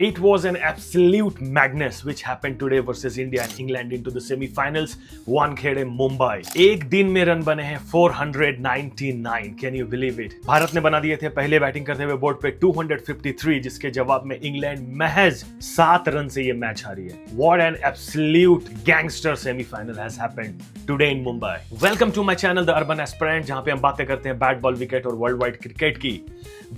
It was an absolute madness which happened today versus India and England into the semi-finals. Wankhede, Mumbai. एक दिन में run बने हैं 499. Can you believe it? Bharat ने बना दिए थे पहले बैटिंग करते हुए बोर्ड पे 253, जिसके जवाब में इंग्लैंड महज 7 रन से ये मैच हारी है. What an absolute gangster semi-final has happened today in Mumbai. Welcome to my channel, The Urban Aspirant, जहां पे हम बातें करते हैं बैट, बॉल, विकेट और वर्ल्ड वाइड क्रिकेट की.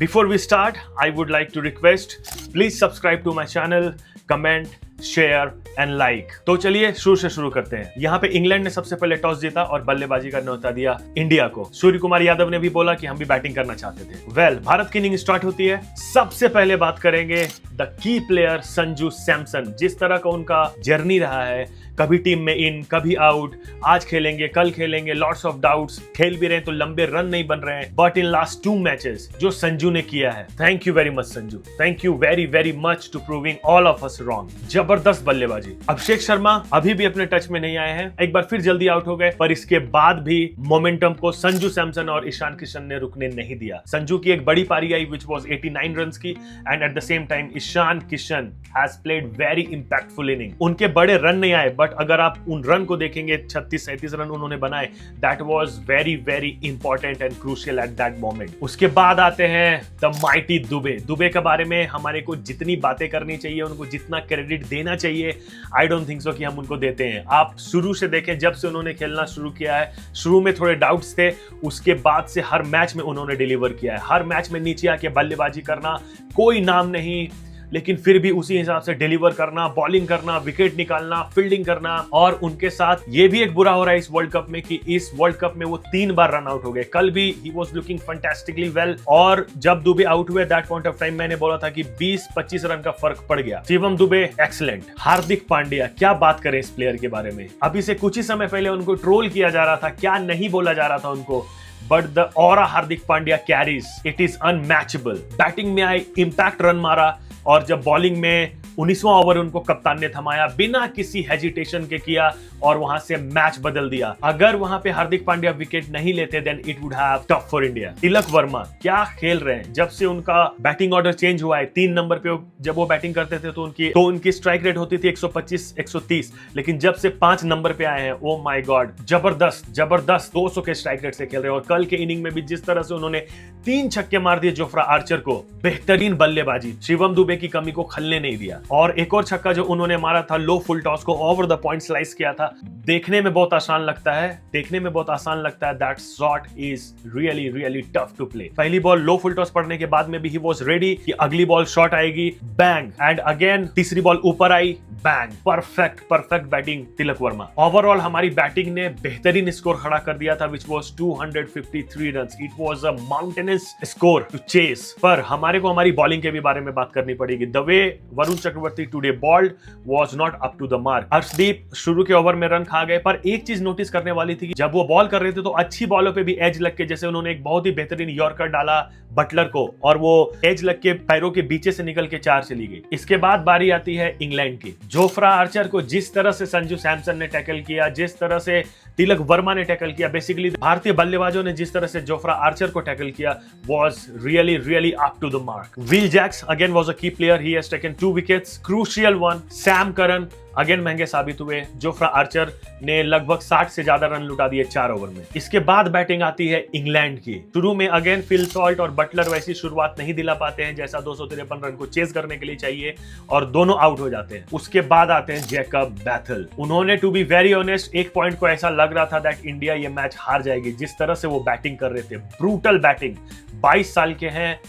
Before we start, I would like to request, please subscribe to my channel, comment, share and like. तो चलिए शुरू से शुरू करते हैं. यहाँ पे इंग्लैंड ने सबसे पहले टॉस जीता और बल्लेबाजी का न्योता दिया इंडिया को. सूर्य कुमार यादव ने भी बोला कि हम भी बैटिंग करना चाहते थे. भारत की इनिंग स्टार्ट होती है. सबसे पहले बात करेंगे the key player Sanju Samson. जिस तरह का उनका जर्नी रहा है, कभी टीम में इन, कभी आउट, आज खेलेंगे, कल खेलेंगे, लॉट्स ऑफ डाउट्स, खेल भी रहे हैं तो लंबे रन नहीं बन रहे हैं. बट इन लास्ट 2 मैचेस जो संजू ने किया है, thank you very much Sanju, thank you very very much to proving all of us wrong. जबरदस्त बल्लेबाजी. अभिषेक शर्मा अभी भी अपने टच में नहीं आए हैं, एक बार फिर जल्दी आउट हो गए, पर इसके बाद भी मोमेंटम को संजू सैमसन और ईशान किशन ने रुकने नहीं दिया. संजू की एक बड़ी पारी आई विच वाज 89 रन्स की, and at the same time Ishan Kishan has played very impactful inning. उनके बड़े रन नहीं आए, बट अगर आप उन रन को देखेंगे, 36-37 रन उन्होंने बनाए, that was very very important and crucial at that moment. उसके बाद आते हैं द माइटी दुबे. दुबे के बारे में हमारे को जितनी बातें करनी चाहिए, उनको जितना क्रेडिट देना चाहिए, आई डोंट थिंक सो कि हम उनको देते हैं. आप शुरू से देखें, जब से उन्होंने खेलना शुरू किया है, शुरू में थोड़े डाउट्स थे, उसके बाद से हर मैच में उन्होंने डिलीवर किया है. हर मैच में नीचे आके बल्लेबाजी करना, कोई नाम नहीं, लेकिन फिर भी उसी हिसाब से डिलीवर करना, बॉलिंग करना, विकेट निकालना, फील्डिंग करना. और उनके साथ ये भी एक बुरा हो रहा है इस वर्ल्ड कप में कि इस वर्ल्ड कप में वो 3 बार रन आउट हो गए. कल भी he was looking fantastically well, और जब दुबे आउट हुए दैट पॉइंट ऑफ टाइम मैंने बोला था कि 20-25 रन का फर्क पड़ गया. शिवम दुबे एक्सीलेंट. हार्दिक पांड्या, क्या बात करें इस प्लेयर के बारे में. अभी से कुछ ही समय पहले उनको ट्रोल किया जा रहा था, क्या नहीं बोला जा रहा था उनको, but the aura Hardik Pandya carries, it is unmatchable. Batting में आए, इंपैक्ट रन मारा, और जब बॉलिंग में 19वां ओवर उनको कप्तान ने थमाया, बिना किसी हेजिटेशन के किया और वहां से मैच बदल दिया. अगर वहां पे हार्दिक पांड्या विकेट नहीं लेते, then it would have tough for India. Tilak Varma क्या खेल रहे हैं. जब से उनका बैटिंग ऑर्डर चेंज हुआ है, 3 नंबर पे जब वो बैटिंग करते थे तो उनकी स्ट्राइक रेट होती थी 125-130, लेकिन जब से 5 नंबर पे आए हैं, ओ माय गॉड, जबरदस्त जबरदस्त 200 के स्ट्राइक रेट से खेल रहे हैं. और कल के इनिंग में भी जिस तरह से उन्होंने 3 छक्के मार दिए जोफ्रा आर्चर को, बेहतरीन बल्लेबाजी. शिवम दुबे की कमी को खलने नहीं दिया. और एक और छक्का जो उन्होंने मारा था, लो फुल टॉस को ओवर द पॉइंट स्लाइस किया था, देखने में बहुत आसान लगता है, that shot is really really tough to play. पहली बॉल लो फुल टॉस पड़ने के बाद में भी ही वाज रेडी कि अगली बॉल शॉट आएगी, बैंग, एंड अगेन तीसरी बॉल ऊपर आई, bang. Perfect batting Tilak Varma. Overall हमारी बैटिंग ने बेहतरीन स्कोर खड़ा कर दिया था which was 253 runs. It was a mountainous score to chase. पर हमारे को हमारी बॉलिंग के भी बारे में बात करनी पड़ेगी. The way Varun Chakravarthy today bowled was not up to the mark. Harshdeep शुरू के ओवर में रन खा गए, पर एक चीज नोटिस करने वाली थी कि जब वो बॉल कर रहे थे तो अच्छी बॉलों पे भी एज लग के, जैसे उन्होंने एक बहुत ही बेहतरीन यॉर्कर डाला बटलर को, और वो एज लग के पैरों के बीचे से निकल के 4 चली गई. इसके बाद बारी आती है इंग्लैंड की. जोफ्रा आर्चर को जिस तरह से संजू सैमसन ने टैकल किया, जिस तरह से तिलक वर्मा ने टैकल किया, बेसिकली भारतीय बल्लेबाजों ने जिस तरह से जोफ्रा आर्चर को टैकल किया, was really really up to the mark. Will Jacks again was a key player. He has taken 2 wickets, crucial one. Sam Curran again महंगे साबित हुए. जोफ्रा आर्चर ने लगभग 60 से ज्यादा रन लुटा दिए 4 ओवर में. इसके बाद बैटिंग आती है इंग्लैंड की. शुरू में अगेन फिल सॉल्ट और बटलर वैसी शुरुआत नहीं दिला पाते हैं जैसा 253 रन को चेस करने के लिए चाहिए, और दोनों आउट हो जाते हैं. उसके बाद आते हैं जैकब बैथल. उन्होंने, टू बी वेरी ऑनेस्ट, एक पॉइंट को ऐसा लग रहा था दैट इंडिया ये मैच हार जाएगी. जिस तरह से वो बैटिंग कर रहे थे, ब्रूटल बैटिंग. 22 साल के हैं,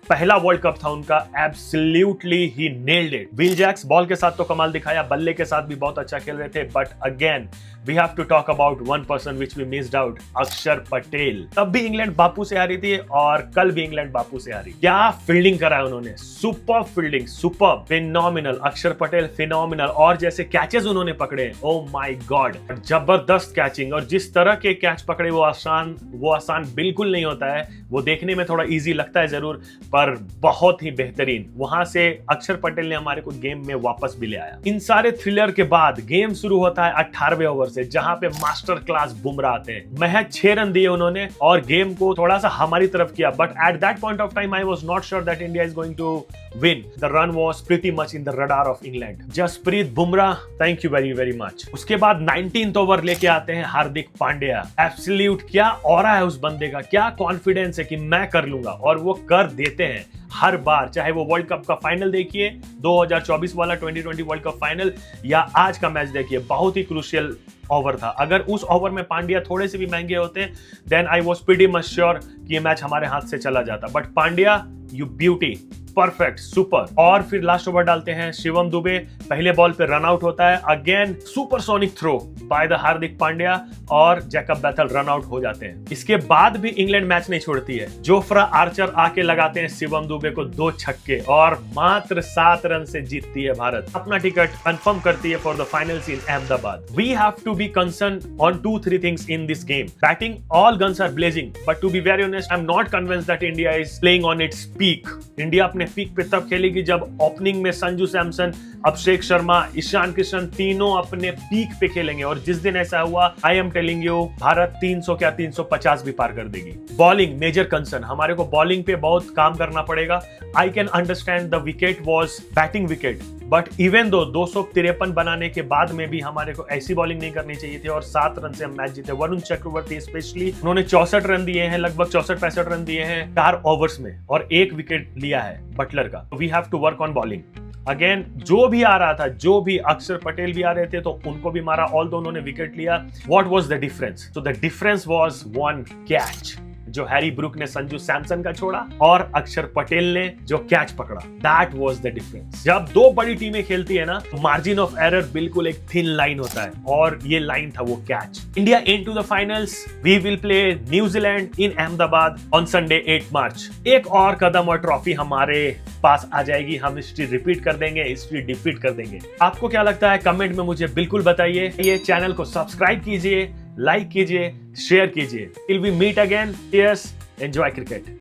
पहला वर्ल्ड कप था उनका, absolutely he nailed it. Will Jacks ball के साथ तो कमाल दिखाया, बल्ले के साथ भी बहुत अच्छा खेल रहे थे, but again we have to talk about one person which we missed out, Axar Patel. तब भी इंग्लैंड बापू से हारी थी और कल भी इंग्लैंड बापू से हारी. क्या फील्डिंग करा है उन्होंने, सुपर फील्डिंग, सुपर, फिनोमिनल. अक्षर पटेल फिनोमिनल. और जैसे कैचेस उन्होंने पकड़े, ओ माय गॉड, जबरदस्त कैचिंग. और जिस तरह के कैच पकड़े, वो आसान बिल्कुल नहीं होता है. वो देखने में थोड़ा इजी लगता है जरूर, पर बहुत ही बेहतरीन। वहां से अक्षर पटेल ने हमारे को गेम में वापस भी ले आया। इन सारे थ्रिलर के बाद गेम शुरू होता है 18वें ओवर से, जहां पे मास्टर क्लास बुमराह आते हैं। महज 6 रन दिए उन्होंने और गेम को थोड़ा सा हमारी तरफ किया, but at that point of time I was not sure that India is going to win. The run was pretty much in the radar of England. Jasprit Bumrah, thank you very very much. उसके बाद 19th over लेके आते हैं Hardik Pandya. Absolute क्या aura है उस बंदे का, क्या कॉन्फिडेंस है कि मैं कर लूंगा, और वो कर देते हैं हर बार। चाहे वो वर्ल्ड कप का फाइनल देखिए 2024 वाला 2020 वर्ल्ड कप फाइनल, या आज का मैच देखिए, बहुत ही क्रूशियल ओवर था। अगर उस ओवर में पांड्या थोड़े से भी महंगे होते, then I was pretty much sure कि ये मैच हमारे हाथ से चला जाता। But Pandya, you beauty, perfect, super. और फिर लास्ट ओवर डालते हैं शिवम दुबे, पहले बॉल पे रन आउट होता है, again supersonic throw by the Hardik Pandya, और जैकब बैथल रन आउट हो जाते हैं। इसके बाद भी इंग्लैंड मैच नहीं छोड़ती है। जोफ्रा आर्चर आके लगाते हैं शिवम दुबे को 2 छक्के, और मात्र 7 रन से जीतती है भारत, अपना टिकट कंफर्म करती है for the finals in Ahmedabad. We have to be concern on 2-3 things in this game. Batting, all guns are blazing, but to be very honest, I am not convinced that India is playing on its peak. India अपने peak पे तब खेलेगी जब opening में संजू सैमसन, अभिषेक शर्मा, ईशान किशन तीनों अपने peak पे खेलेंगे, और जिस दिन ऐसा हुआ, I am telling you, Bharat 300 क्या 350 भी पार कर देगी। बॉलिंग मेजर कंसर्न, हमारे को बॉलिंग पे बहुत काम करना पड़ेगा। I can understand the wicket was batting wicket, but even though 253 बनाने के बाद में भी हमारे को ऐसी बॉलिंग नहीं करनी चाहिए थी, और 7 रन से हम मैच जीते। वरुण चक्रवर्ती स्पेशली, उन्होंने 64 रन दिए हैं, लगभग 64-65 रन दिए हैं 4 ओवर्स में, और 1 विकेट लिया है बटलर का। We have to work on bowling. Again जो भी आ रहा था, जो भी अक्षर पटेल भी आ रहे थे, तो उनको भी मारा, ऑल दो उन्होंने विकेट लिया। What was the difference? So the difference was 1 catch, जो हैरी ब्रूक ने संजू सैमसन का छोड़ा, और अक्षर पटेल ने जो कैच पकड़ा। That was the difference. जब 2 बड़ी टीमें खेलती है ना, मार्जिन ऑफ एरर बिल्कुल एक थिन लाइन होता है, और ये लाइन था वो catch. India into the finals, we will play New Zealand in Ahmedabad on Sunday 8 March. एक और कदम और ट्रॉफी हमारे पास आ जाएगी, हम हिस्ट्री रिपीट कर देंगे, हिस्ट्री डिफीट कर देंगे। आपको क्या लगता है? कमेंट में मुझे बिल्कुल बताइए। ये चैनल को सब्सक्राइब कीजिए, लाइक कीजिए, शेयर कीजिए। Till we meet again, cheers, enjoy cricket.